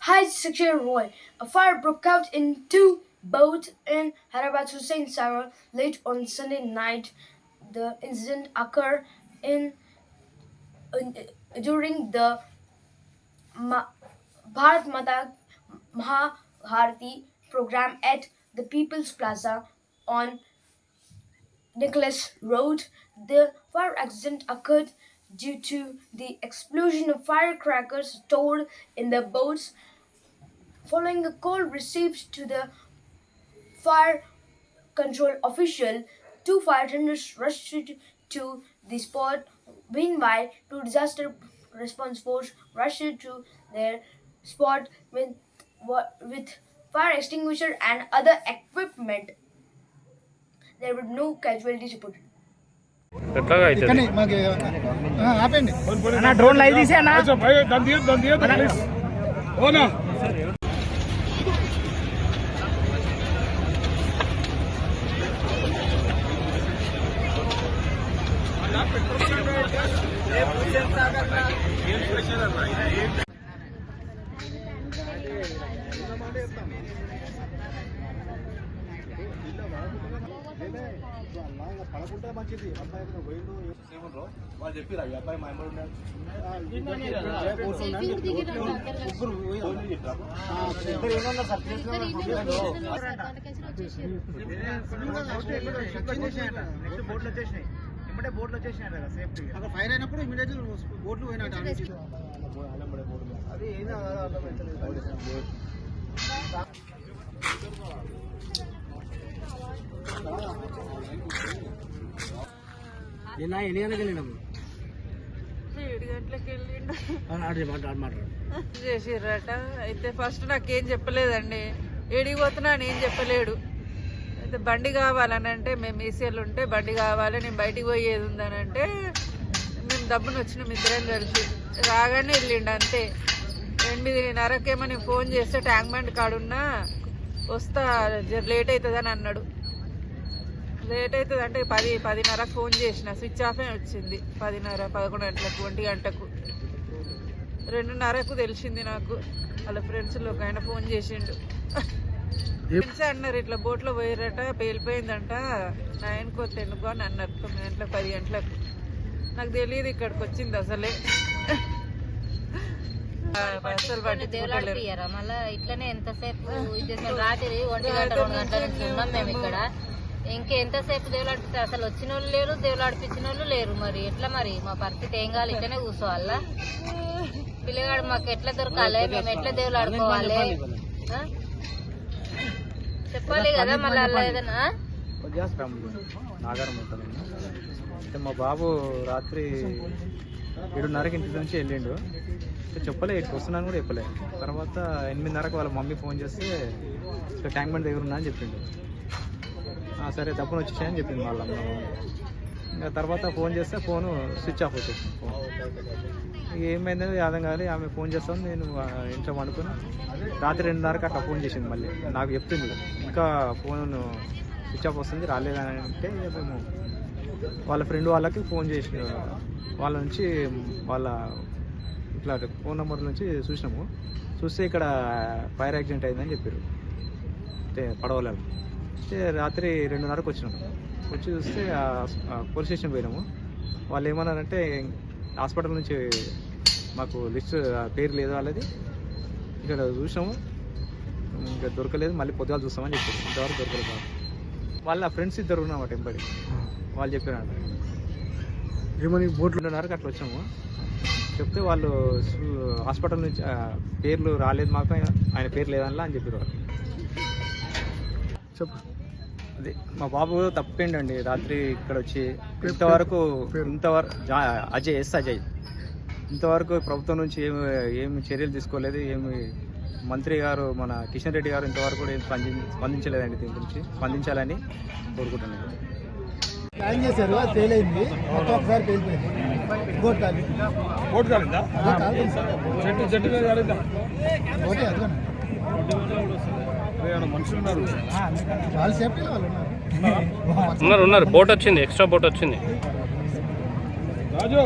High Secretary Roy. A fire broke out in two boats in Hyderabad's Hussain Sagar late on Sunday night. The incident occurred during the Bharat Mata Mahabharati program at the People's Plaza on Nicholas Road. The fire accident occurred due to the explosion of firecrackers stored in the boats. Following a call received to the fire control official, two firefighters rushed to the spot. Meanwhile, two disaster response force rushed to their spot with fire extinguisher and other equipment. There were no casualties reported. Drone लाई दी से ना अच्छा भाई दंदिया हो ना పడకుంటే మంచిది అబ్బాయి పోయిండు ఏమన్నారు వాళ్ళు చెప్పిరా ఈ అబ్బాయి మా అమ్మ బోట్లు వచ్చేసినాయి ఇప్పుడే బోట్లు వచ్చేసినాయి కదా సేఫ్టీ అక్కడ ఫైర్ అయినప్పుడు ఇమీడియట్ బోట్లు పోయినట్టు అది ఏం నిన్న ఎన్ని గంటలకు వెళ్ళినాము 7 గంటలకు మాట్లాడు చేసిర్రట. అయితే ఫస్ట్ నాకేం చెప్పలేదండి, ఏడికి పోతున్నా అని ఏం చెప్పలేడు. అయితే బండి కావాలని అంటే మేము ఈసీఎల్ ఉంటే బండి కావాలి, నేను బయటికి పోయేది ఉందని అంటే మేము దబ్బున వచ్చినాం ఇద్దరం కలిసి. రాగానే వెళ్ళిండు అంతే. 8:30కేమో నేను ఫోన్ చేస్తే ట్యాంక్ బండ్ కాడున్నా వస్తా లేట్ అవుతుందని అన్నాడు. లేట్ అవుతుంది అంటే 10:30కు ఫోన్ చేసిన, స్విచ్ ఆఫే వచ్చింది. 10:30, 11 గంటలకు, 1 గంటకు, 2:30కు తెలిసింది నాకు. వాళ్ళ ఫ్రెండ్స్లో ఒక ఆయన ఫోన్ చేసిండు. ఫ్రెండ్స్ అన్నారు ఇట్లా బోట్లో పోయారట, పేలిపోయిందంట 9కో 10కో అని అన్నారు. 9 గంటలకు, 10 గంటలకు. నాకు తెలియదు ఇక్కడికి వచ్చింది అసలే. అసలు మళ్ళీ ఇట్లనే ఎంతసేపు రాత్రి 1 గంట 2 గంటల నుంచి ఉన్నాం మేము ఇక్కడ. ఇంకెంతసేపు దేవులాడిపిస్తారు? అసలు వచ్చిన వాళ్ళు లేరు, దేవులాడిపించిన వాళ్ళు లేరు. మరి ఎట్లా మరి మా పరిస్థితి ఏం కావాలి? ఇట్లనే కూర్చోవాలా? పిల్లగాడు మాకు ఎట్లా దొరకాలి? మేము ఎట్లా దేవులాడుకోవాలి? చెప్పాలి కదా మళ్ళీ అలా ఏదైనా. నాగారం ఉంటుంది. అంటే మా బాబు రాత్రి 7:30కి ఇంటి నుంచి వెళ్ళిండు. చెప్పలే ఇటు వస్తున్నాను కూడా చెప్పలే. తర్వాత 8:30కి వాళ్ళ మమ్మీ ఫోన్ చేస్తే ట్యాంక్ బండ్ దగ్గర ఉన్నా అని చెప్పిండు. సరే తప్పున వచ్చేసాయని చెప్పింది వాళ్ళ అమ్మ. ఇంకా తర్వాత ఫోన్ చేస్తే ఫోను స్విచ్ ఆఫ్ వచ్చేసింది. ఏమైందని అర్థం కాదు. ఆమె ఫోన్ చేస్తాం, నేను ఇంట్లో వండుకుని రాత్రి 2:30కి అట్లా ఫోన్ చేసింది. మళ్ళీ నాకు చెప్తుంది ఇంకా ఫోన్ స్విచ్ ఆఫ్ వస్తుంది రాలేదని అంటే మేము వాళ్ళ ఫ్రెండ్ వాళ్ళకి ఫోన్ చేసి వాళ్ళ నుంచి వాళ్ళ ఇట్లా ఫోన్ నెంబర్ నుంచి చూసినాము. చూస్తే ఇక్కడ ఫైర్ యాక్సిడెంట్ అయిందని చెప్పారు. అంటే పడవలో రాత్రి 2:30కి వచ్చినాము. వచ్చి చూస్తే పోలీస్ స్టేషన్ పోయినాము. వాళ్ళు ఏమన్నారంటే హాస్పిటల్ నుంచి మాకు లిస్ట్ పేరు లేదు వాళ్ళది, ఇక్కడ చూసినాము ఇంకా దొరకలేదు, మళ్ళీ పొద్దుగా చూస్తామని చెప్పారు. ఇంతవరకు దొరకలేదు. వాళ్ళ ఫ్రెండ్స్ ఇద్దరు ఉన్నామట ఎంబడి. వాళ్ళు చెప్పారంట ఏమని బోట్లు 2:30కి అట్లా వచ్చాము. చెప్తే వాళ్ళు హాస్పిటల్ నుంచి పేర్లు రాలేదు మాకు, ఆయన పేరు లేదనలా అని చెప్పారు వాళ్ళు. చెప్పు. అదే మా బాబు తప్పిండండి రాత్రి ఇక్కడ వచ్చి. ఇంతవరకు అజయ్ ఇంతవరకు ప్రభుత్వం నుంచి ఏమి చర్యలు తీసుకోలేదు. ఏమి మంత్రి గారు మన కిషన్ రెడ్డి గారు ఇంతవరకు కూడా ఏం స్పందించలేదండి. దీని గురించి స్పందించాలని కోరుకుంటున్నాను. ప్లాన్ చేశారు, అది ఫెయిల్ అయింది. ఒకసారి పేలిపోయింది. బోట్ కాలిందా? చెట్టు మీద కాలిందా? ఓకే అదే మనుషులు ఉన్నారు. బోట్ వచ్చింది, ఎక్స్ట్రా బోట్ వచ్చింది. రాజు